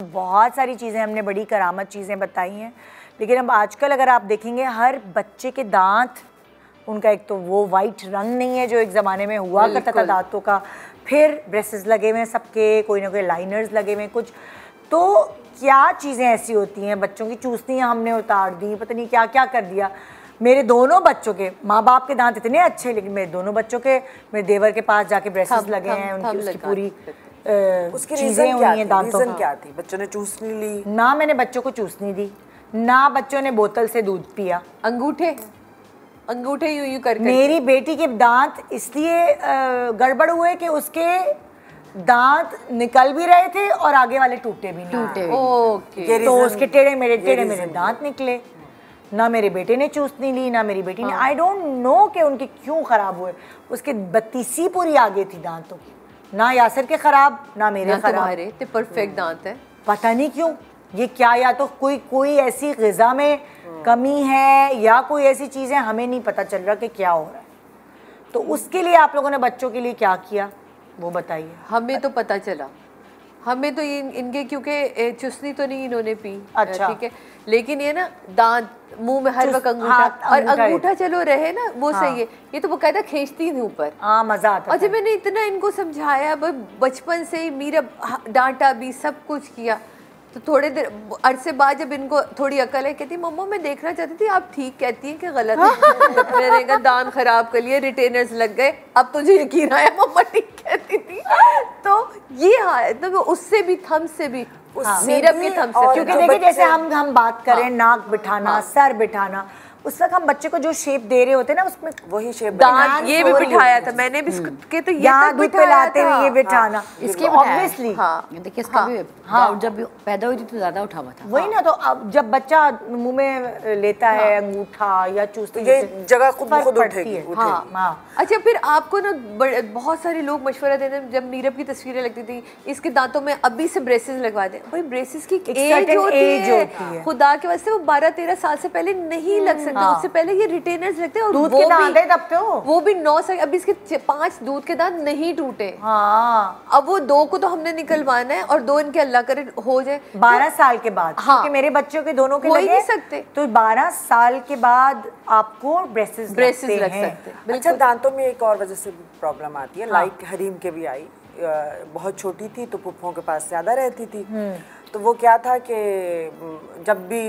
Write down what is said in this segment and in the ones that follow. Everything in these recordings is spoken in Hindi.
बहुत सारी चीज़ें हमने बड़ी करामत चीज़ें बताई हैं, लेकिन अब आजकल अगर आप देखेंगे हर बच्चे के दांत, उनका एक तो वो वाइट रंग नहीं है जो एक ज़माने में हुआ करता था दांतों का, फिर ब्रेसेस लगे हुए हैं सबके, कोई ना कोई लाइनर्स लगे हुए हैं कुछ। तो क्या चीज़ें ऐसी होती हैं, बच्चों की चूसनियाँ हमने उतार दी, पता नहीं क्या क्या कर दिया। मेरे दोनों बच्चों के माँ बाप के दांत इतने अच्छे, लेकिन मेरे दोनों बच्चों के, मेरे देवर के पास जाके ब्रेसेस लगे हैं, उनकी उसकी पूरी उसकी चीजें हुई हैं दांतों। रीजन क्या थी? बच्चों ने चूसनी ली? ना मैंने बच्चों को चूसनी दी, ना बच्चों ने बोतल से दूध पिया। अंगूठे यूं करके। मेरी बेटी के दांत इसलिए गड़बड़ हुए कि उसके दांत निकल भी रहे थे और आगे वाले टूटे भी नहीं। ओके। तो उसके टेढ़े मेरे दांत निकले। ना मेरे बेटे ने चूसनी ली, ना मेरी बेटी ने। आई डोंट नो कि उनके क्यों खराब हुए। उसके 32 पूरी आगे थी दांतों की, ना यासर के खराब ना मेरे खराब। तो परफेक्ट दांत है। पता नहीं क्यों ये क्या, या तो कोई ऐसी ग़िज़ा में कमी है या कोई ऐसी चीज़ है, हमें नहीं पता चल रहा कि क्या हो रहा है। तो उसके लिए आप लोगों ने बच्चों के लिए क्या किया वो बताइए। हमें तो पता चला, हमें तो ये इनके क्योंकि चुसनी तो नहीं इन्होंने पी, अच्छा ठीक है, लेकिन ये ना दांत मुंह में हर वक्त अंगूठा, और अंगूठा चलो रहे ना वो सही है, ये तो बकायदा खींचती थी ऊपर। मजा आता। और जब मैंने इतना इनको समझाया, बचपन से ही मीरा डांटा भी, सब कुछ किया, तो थोड़े देर अरसे बाद जब इनको थोड़ी अकल है, कहती मम्मा मैं देखना चाहती थी आप ठीक कहती हैं कि गलत है। मैंने कहा दांत खराब कर लिए, रिटेनर्स लग गए, अब तुझे यकीन आया मम्मा ठीक कहती थी। तो ये है, तो उससे भी थम से भी मीरब के थम से, क्योंकि देखिए जैसे हम बात करें नाक बिठाना, सर बिठाना, उस वक्त हम बच्चे को जो शेप दे रहे होते हैं ना, उसमें वही शेप दांत ये भी बिठाया था मैंने भी के, तो ये तक बिठाया था, ये बिठाना इसकी ऑब्वियसली। देखिए इसका भी दांत जब पैदा हुई थी तो ज्यादा उठा हुआ था। वही ना, तो अब जब बच्चा मुंह में लेता है अंगूठा या चूसते, ये जगह खुद उठेगी। अच्छा, फिर आपको ना बहुत सारे लोग मशवरा देते हैं, जब मीरब की तस्वीरें लगती थी इसके दांतों में अभी से ब्रेसेस लगवा दें। भाई ब्रेसेस की एज होती है, खुदा के वास्ते वो 12-13 साल से पहले नहीं लग सकते, उससे पहले ये रिटेनर्स लगते हैं। और दूध के दांत है तब तो वो भी 9 साल, अभी इसके 5 दूध के दांत नहीं टूटे। अब वो 2 को तो हमने निकलवाना है, और 2 इनके अल्लाह करे हो जाए 12 साल के बाद। क्योंकि मेरे बच्चों के दोनों के लगे नहीं सकते, तो 12 साल के बाद आपको ब्रेसेस लग सकते। अच्छा, दांतों में एक और वजह से प्रॉब्लम आती है, लाइक हरीम के भी आई। बहुत छोटी थी तो पुप्पों के पास ज्यादा रहती थी, तो वो क्या था कि जब भी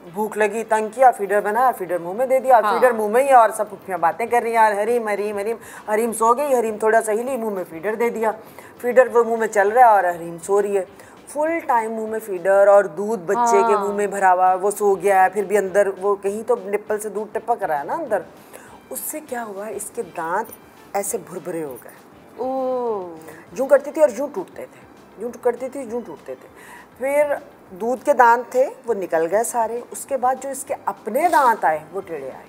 भूख लगी, तंग किया, फीडर बनाया, फीडर मुंह में दे दिया, फीडर मुंह में ही, और सब पुप्पियाँ बातें कर रही हैं, यार हरीम हरीम हरीम। हरीम सो गई, हरीम थोड़ा सा हिली, मुंह में फीडर दे दिया, फीडर वो मुंह में चल रहा है और हरीम सो रही है। फुल टाइम मुंह में फीडर और दूध बच्चे के मुंह में भरा हुआ, वो सो गया है, फिर भी अंदर वो कहीं तो निप्पल से दूध टपक रहा है ना अंदर। उससे क्या हुआ, इसके दांत ऐसे भुरभुरे हो गए। यूँ करती थी और यूँ टूटते थे, यूँ करती थी यूँ टूटते थे। फिर दूध के दांत थे वो निकल गए सारे। उसके बाद जो इसके अपने दांत आए वो टेढ़े आए।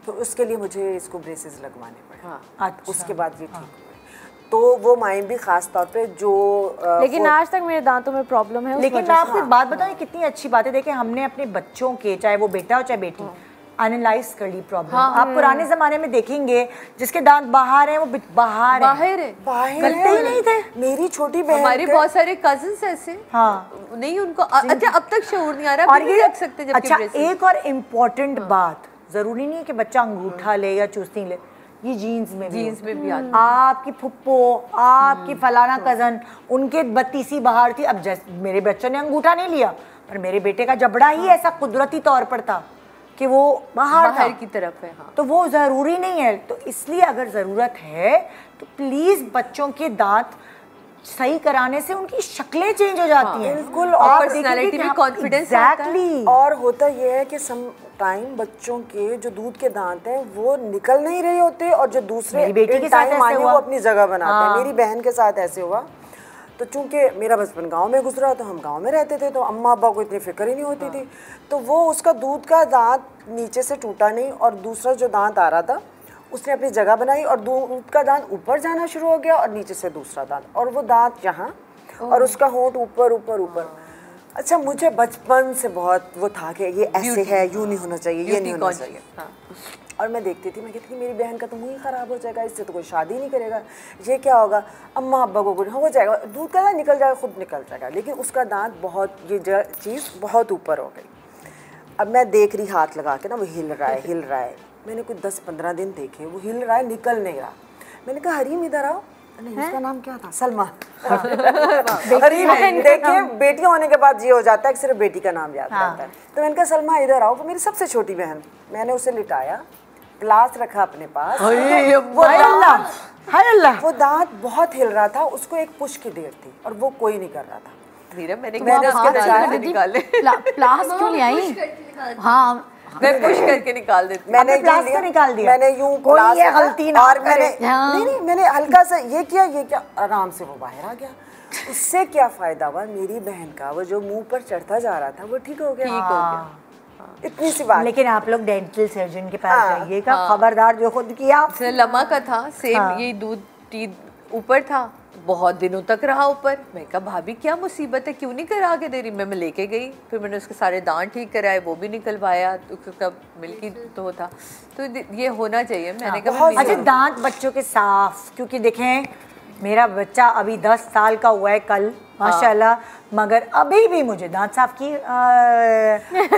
तो उसके लिए मुझे इसको ब्रेसेस लगवाने पड़े। अच्छा। उसके बाद ये ठीक हुए। तो वो माइंड भी खास तौर पे जो लेकिन आज तक मेरे दांतों में प्रॉब्लम है। लेकिन मैं आपको एक बात बताऊं, कितनी अच्छी बात है। देखिए हमने अपने बच्चों के, चाहे वो बेटा हो चाहे बेटी, एनालाइज कर ली प्रॉब्लम। आप पुराने जमाने में देखेंगे जिसके दांत बाहर हैं वो बाहर है, गलते ही नहीं थे। मेरी छोटी बहन, हमारी बहुत सारे कजिन्स ऐसे नहीं, उनको अच्छा अब तक शऊर नहीं आ रहा, और ये रख सकते जब। अच्छा, एक और इम्पोर्टेंट बात, जरूरी नहीं है कि बच्चा अंगूठा ले या चूसनी ले, ये जीन्स में भी आता। आपकी फुप्पो, आपकी फलाना कजन, उनके 32 बाहर थी। अब जैसे मेरे बच्चों ने अंगूठा नहीं लिया, पर मेरे बेटे का जबड़ा ही ऐसा कुदरती तौर पर था कि वो बाहर की तरफ है। तो वो ज़रूरी नहीं है। तो इसलिए अगर ज़रूरत है तो प्लीज़ बच्चों के दांत सही कराने से उनकी शक्लें चेंज हो जाती हैं। बिल्कुल, और पर्सनालिटी में कॉन्फिडेंस एग्जैक्टली। और होता यह है कि सम टाइम बच्चों के जो दूध के दांत हैं वो निकल नहीं रहे होते, और जो दूसरे बेटी के साथ ऐसे हुआ, वो अपनी जगह बनाते हैं। मेरी बहन के साथ ऐसे हुआ। तो चूंकि मेरा बचपन गांव में गुजरा, तो हम गांव में रहते थे, तो अम्मा अब्बा को इतनी फिक्र ही नहीं होती थी। तो वो उसका दूध का दांत नीचे से टूटा नहीं, और दूसरा जो दांत आ रहा था उसने अपनी जगह बनाई, और दूध का दांत ऊपर जाना शुरू हो गया, और नीचे से दूसरा दांत, और वो दांत यहाँ, और उसका होंठ ऊपर ऊपर ऊपर। अच्छा, मुझे बचपन से बहुत वो था कि ये ऐसे है, यूँ नहीं होना चाहिए, ये नहीं होना चाहिए। और मैं देखती थी, मैं कहती थी मेरी बहन का तो मुँह ही ख़राब हो जाएगा, इससे तो कोई शादी नहीं करेगा, ये क्या होगा, अम्मा अब्बा को कुछ हो जाएगा, दूध का निकल जाएगा, खुद निकल जाएगा। लेकिन उसका दांत बहुत, ये चीज़ बहुत ऊपर हो गई। अब मैं देख रही हाथ लगा के ना, वो हिल रहा है। मैंने कुछ 10-15 दिन देखे, वो हिल रहा है, निकल नहीं रहा। मैंने कहा हरीम इधर आओ। नहीं, उसका नाम क्या था, सलमा। हरीम देखिए, बेटियां होने के बाद ये हो जाता है कि सिर्फ बेटी का नाम याद रहता है। तो मैंने कहा सलमा इधर आओ, वो मेरी सबसे छोटी बहन। मैंने उसे लिटाया, ग्लास रखा अपने पास, वो दांत बहुत हिल रहा था, उसको एक पुश की देर थी और वो कोई नहीं कर रहा था। मैंने उसके निकाले, प्लास क्यों नहीं आई? हाँ, मैं पुश करके निकाल देती। मैंने प्लास्टर निकाल दिया, मैंने यूं कोई ये गलती ना और करे। नहीं, मैंने हल्का सा ये किया, आराम से वो बाहर आ गया। उससे क्या फायदा हुआ, मेरी बहन का वो जो मुंह पर चढ़ता जा रहा था वो ठीक हो गया। इतनी सी बात। लेकिन आप लोग डेंटल सर्जन के पास जाइएगा, खबरदार, जो खुद किया। लम्मा का था सेम, ये दूध ऊपर था, बहुत दिनों तक रहा ऊपर। मैं कहा भाभी क्या मुसीबत है, क्यों नहीं करा के दे रही? मैं लेके गई, फिर मैंने उसके सारे दांत ठीक कराए, वो भी निकलवाया, तो मिल्की तो था। तो ये होना चाहिए। मैंने कहा अच्छा, दांत बच्चों के साफ, क्योंकि देखें मेरा बच्चा अभी 10 साल का हुआ है कल, माशाल्लाह, मगर अभी भी मुझे दांत साफ की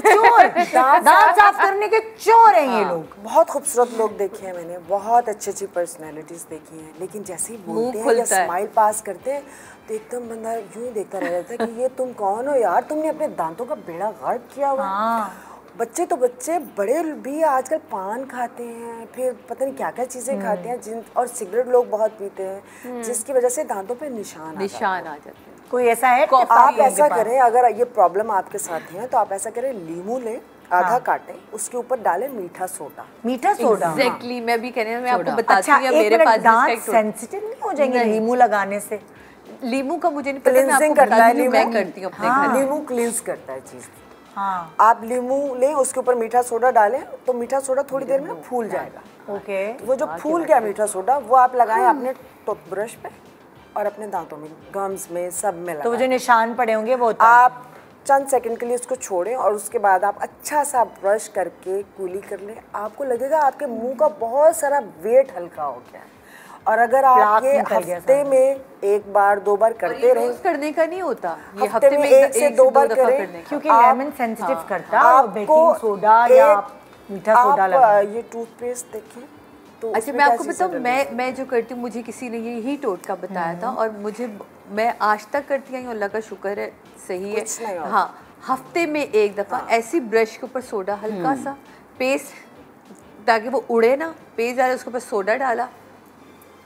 चोर, दांत साफ करने के चोर हैं ये लोग। बहुत खूबसूरत लोग देखे हैं मैंने, बहुत अच्छी पर्सनैलिटीज देखी हैं, लेकिन जैसे ही बोलते हैं या स्माइल पास करते हैं तो एकदम बंदा यूं ही देखता रह जाता है कि ये तुम कौन हो यार, तुमने अपने दांतों का बेड़ा गर्क किया हुआ। बच्चे तो बच्चे, बड़े भी आजकल पान खाते हैं, फिर पता नहीं क्या क्या चीज़ें खाते हैं, और सिगरेट लोग बहुत पीते हैं, जिसकी वजह से दांतों पे निशान आ जाते हैं। कोई ऐसा है? आप ऐसा करें, अगर ये प्रॉब्लम आपके साथ है तो आप ऐसा करें, लीमू लें, आधा काटें, उसके ऊपर डालें मीठा सोडा। एग्जैक्टली, मैं भी कह रही हूँ, मैं आपको बताती हूँ। मेरे पास दांत सेंसिटिव नहीं हो जाएंगे लीमू लगाने से? लीमू का मुझे नहीं पता, मैं आपको बताती हूँ, मैं करती हूँ अपने घर। लीमू क्लींस करता है चीज़। आप लीमू लें, उसके ऊपर मीठा सोडा डालें, तो मीठा सोडा थोड़ी देर में फूल जाएगा। ओके, वो जो फूल गया मीठा सोडा, वो आप लगाएं अपने टूथब्रश पे और अपने दांतों में, गम्स में, सब में लगाएं। तो वो जो निशान पड़े होंगे वो आप चंद सेकंड के लिए उसको छोड़ें और उसके बाद आप अच्छा सा ब्रश करके कुली कर लें। आपको लगेगा आपके मुंह का बहुत सारा वेट हल्का हो गया है। और अगर आप ये हफ्ते में 1 बार 2 बार करते रहें, करने का नहीं होता, ये हफ्ते में 1 से 2 बार करें, क्योंकि लेमन सेंसिटिव करता है, और बेकिंग सोडा या मीठा सोडा लगा। ये टूथपेस्ट देखें तो अच्छा, मैं आपको बताऊँ, मैं जो करती हूँ, मुझे किसी ने यही टोटका बताया था और मैं आज तक करती आई हूँ, अल्लाह का शुक्र है, सही है। हाँ, हफ्ते में 1 दफ़ा ऐसी ब्रश के ऊपर सोडा हल्का सा पेस्ट, ताकि वो उड़े ना, पेस्ट डाला, उसके ऊपर सोडा डाला,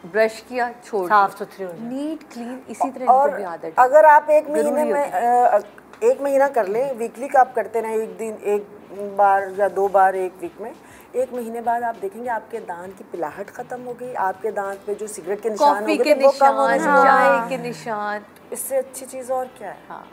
ब्रश किया, छोड़, साफ सुथरे नीट क्लीन। इसी तरह इनको भी आदत है। अगर आप 1 महीने में 1 महीना कर लें, वीकली का आप करते रहें, 1 दिन 1 बार या 2 बार 1 वीक में, 1 महीने बाद आप देखेंगे आपके दांत की पिलाहट खत्म हो गई, आपके दांत पे जो सिगरेट के निशान हो गए वो कम हो गए, चाय के निशान। इससे अच्छी चीज़ और क्या है।